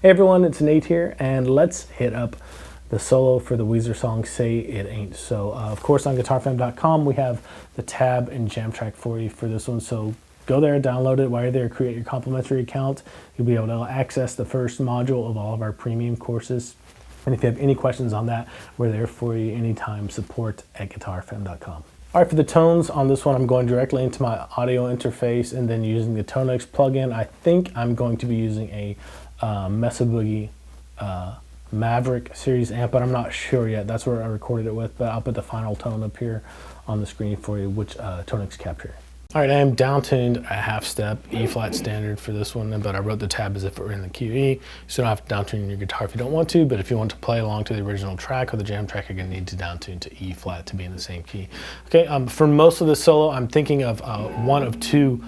Hey everyone, it's Nate here, and let's hit up the solo for the Weezer song Say It Ain't So. Of course, on guitarfam.com we have the tab and jam track for you for this one, so go there, download it. While you're there, create your complimentary account. You'll be able to access the first module of all of our premium courses. And if you have any questions on that, we're there for you anytime. Support at guitarfam.com. All right, for the tones on this one, I'm going directly into my audio interface and then using the Tonex plugin. I think I'm going to be using a Mesa Boogie Maverick series amp, but I'm not sure yet. That's where I recorded it with, but I'll put the final tone up here on the screen for you, which Tonex capture. All right, I am down tuned a half step, E flat standard for this one, but I wrote the tab as if it were in the key of E, so you don't have to down tune your guitar if you don't want to, but if you want to play along to the original track or the jam track, you're gonna need to down tune to E flat to be in the same key. Okay, for most of this solo, I'm thinking of one of two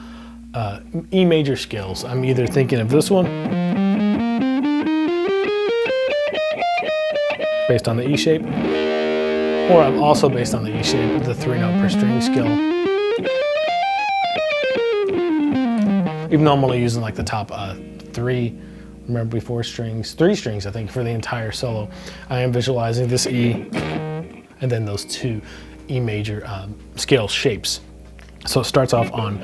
E major scales. I'm either thinking of this one, based on the E shape, or I'm also based on the E shape of the 3-note per string scale. Even though I'm only using like the top three, remember before three strings I think for the entire solo, I am visualizing this E and then those two E major scale shapes. So it starts off on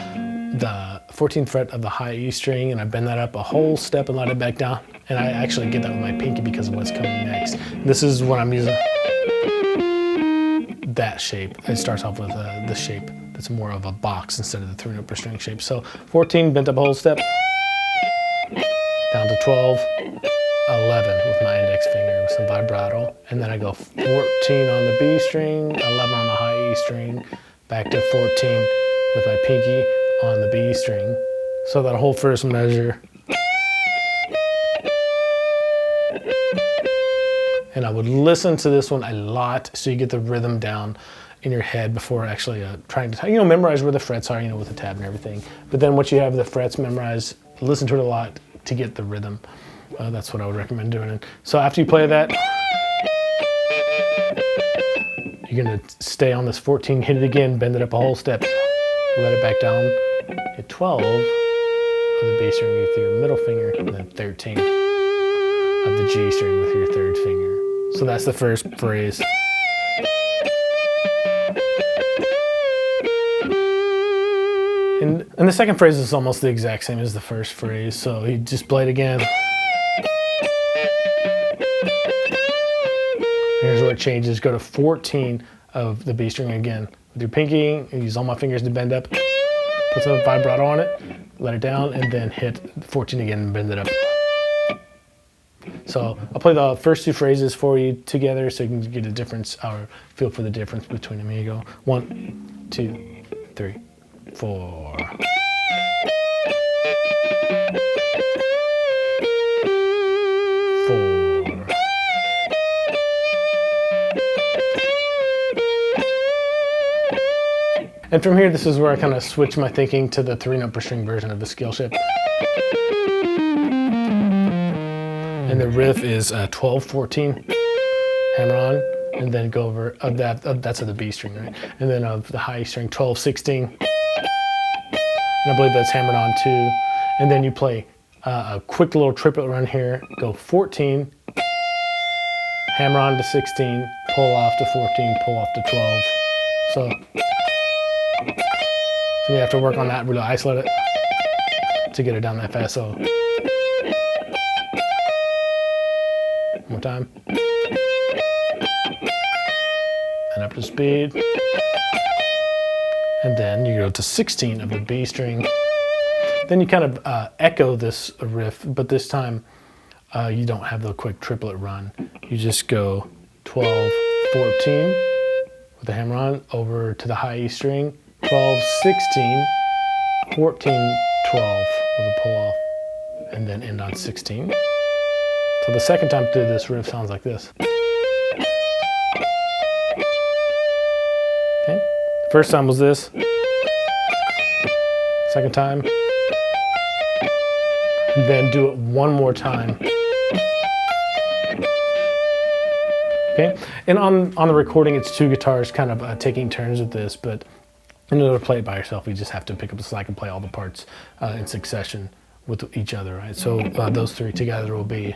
the 14th fret of the high E string, and I bend that up a whole step and let it back down. And I actually get that with my pinky because of what's coming next. This is when I'm using that shape. It starts off with the shape that's more of a box instead of the 3-note per string shape. So 14, bent up a whole step, down to 12, 11 with my index finger with some vibrato. And then I go 14 on the B string, 11 on the high E string, back to 14 with my pinky on the B string. So that whole first measure. And I would listen to this one a lot so you get the rhythm down in your head before actually trying to, memorize where the frets are, with the tab and everything. But then once you have the frets memorized, listen to it a lot to get the rhythm. That's what I would recommend doing. And so after you play that, you're gonna stay on this 14, hit it again, bend it up a whole step, let it back down, hit 12 of the B string with your middle finger, and then 13 of the G string with your third finger. So that's the first phrase. And the second phrase is almost the exact same as the first phrase, so you just play it again. Here's where it changes. Go to 14 of the B string again. With your pinky, use all my fingers to bend up, put some vibrato on it, let it down, and then hit 14 again and bend it up. So I'll play the first two phrases for you together so you can get a difference or feel for the difference between them. Here you go. 1, 2, 3, 4. And from here, this is where I kind of switch my thinking to the 3-note per string version of the scale shape. And the riff is 12, 14, hammer on, and then go over, that's of the B string, right? And then of the high string, 12, 16. And I believe that's hammered on too. And then you play a quick little triplet run here, go 14, hammer on to 16, pull off to 14, pull off to 12. So you have to work on that, really isolate it to get it down that fast. So one more time. And up to speed. And then you go to 16 of the B string. Then you kind of echo this riff, but this time you don't have the quick triplet run. You just go 12, 14 with the hammer on over to the high E string, 12, 16, 14, 12 with a pull off, and then end on 16. So the second time through this riff sounds like this. Okay, first time was this. Second time. And then do it one more time. Okay, and on the recording, it's two guitars kind of taking turns with this, but in order to play it by yourself, you just have to pick up the slack and play all the parts in succession with each other, right? So those three together will be.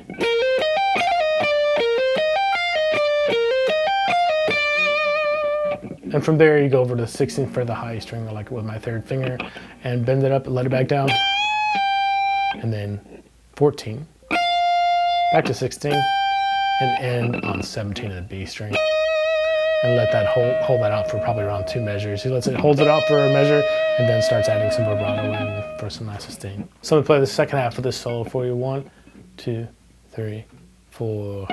And from there, you go over to the 16th for the high string, like with my third finger, and bend it up and let it back down. And then 14, back to 16, and end on 17 of the B string. And let that hold that out for probably around 2 measures. He holds it out for a measure, and then starts adding some vibrato in for some nice sustain. So I'm gonna play the second half of this solo for you. 1, 2, 3, 4.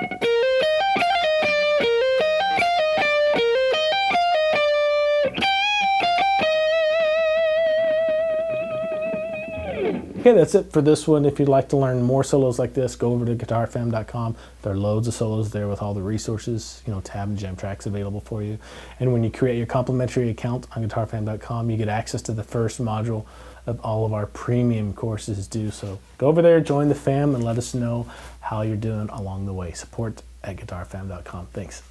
Okay, that's it for this one. If you'd like to learn more solos like this, go over to guitarfam.com. There are loads of solos there with all the resources, tab and jam tracks available for you. And when you create your complimentary account on guitarfam.com, you get access to the first module of all of our premium courses due. So go over there, join the fam, and let us know how you're doing along the way. Support at guitarfam.com. Thanks.